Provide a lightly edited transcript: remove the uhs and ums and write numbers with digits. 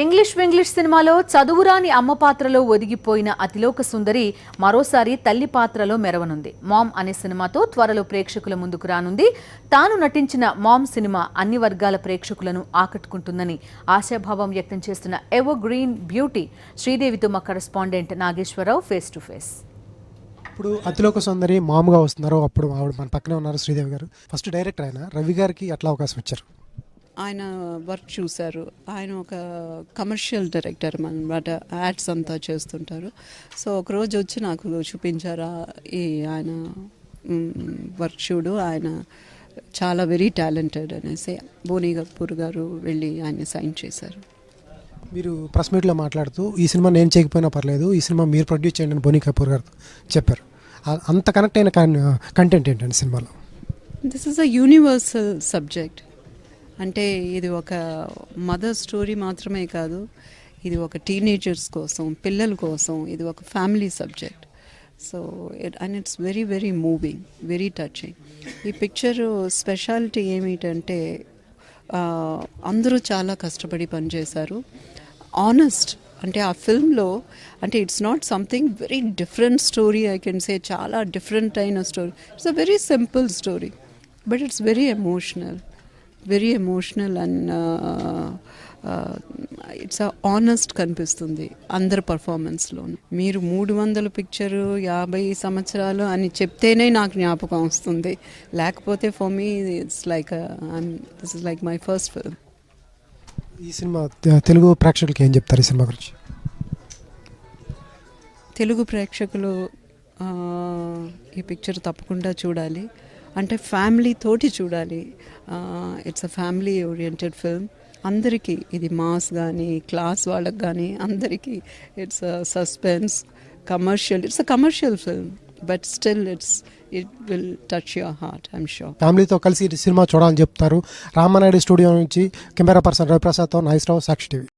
English సినిమాలో చదువురాని అమ్మ పాత్రలో ఒదిగిపోయిన అతిలోక సుందరి మరోసారి తల్లి పాత్రలో మెరవనుంది. మామ్ అనే సినిమాతో త్వరలో ప్రేక్షకుల ముందుకు రానుంది. తాను నటించిన మామ్ సినిమా అన్ని వర్గాల ప్రేక్షకులను ఆకట్టుకుంటుందని ఆశాభావం వ్యక్తం చేస్తున్న ఎవర్ గ్రీన్ బ్యూటీ శ్రీదేవితో మా correspondent Nageswara Rao face to face. ఇప్పుడు అతిలోక సుందరి మామూలుగా వస్తున్నారు. అప్పుడు ఆవిడ మన పక్కనే ఉన్నారు శ్రీదేవి గారు. ఫస్ట్ డైరెక్టర్ ఆయన రవి గారికి ఎట్లా అవకాశం ఇచ్చారు? ఆయన వర్క్ చూశారు. ఆయన ఒక కమర్షియల్ డైరెక్టర్ అన్నమాట, యాడ్స్ అంతా చేస్తుంటారు. సో ఒకరోజు వచ్చి నాకు చూపించారా ఈ ఆయన వర్క్ చూడు, ఆయన చాలా వెరీ టాలెంటెడ్ అనేసి బోనీ కపూర్ గారు వెళ్ళి ఆయన సైన్ చేశారు. మీరు ప్రెస్ మీట్లో మాట్లాడుతూ ఈ సినిమా నేను చేయకపోయినా పర్లేదు, ఈ సినిమా మీరు ప్రొడ్యూస్ చేయండి అని బోనీ కపూర్ గారు చెప్పారు. అంత కనెక్ట్ అయిన కంటెంట్ ఏంటండి సినిమాలో? This is a universal subject. అంటే ఇది ఒక మదర్ స్టోరీ మాత్రమే కాదు, ఇది ఒక టీనేజర్స్ కోసం, పిల్లల కోసం, ఇది ఒక family subject. So and it's very very moving, very touching. ఈ పిక్చర్ స్పెషాలిటీ ఏమిటంటే అందరూ చాలా కష్టపడి పనిచేశారు. ఆనెస్ట్ అంటే ఆ ఫిల్మ్లో అంటే it's not something very different story, I can say చాలా డిఫరెంట్ అయిన story. It's a very simple story but it's very emotional and it's honest కనిపిస్తుంది అందరి పర్ఫార్మెన్స్లో. మీరు 300 పిక్చరు 50 సంవత్సరాలు అని చెప్తేనే నాకు జ్ఞాపకం వస్తుంది, లేకపోతే for me it's like this is like my first film. ఈ సినిమా తెలుగు ప్రేక్షకులకి ఏం చెప్తారు ఈ సినిమా గురించి? తెలుగు ప్రేక్షకులు ఈ పిక్చర్ తప్పకుండా చూడాలి. అంటే ఫ్యామిలీ తోటి చూడాలి. It's a family oriented film. అందరికీ ఇది మాస్ కానీ క్లాస్ వాళ్ళకి కానీ అందరికీ it's suspense commercial. It's a commercial film but still it will touch your heart, I'm sure. ఫ్యామిలీతో కలిసి సినిమా చూడాలని చెప్తారు. రామానాయుడు స్టూడియో నుంచి కెమెరా పర్సన్ రవిప్రసాద్తో నాగేశ్వరరావు, సాక్షి టీవీ.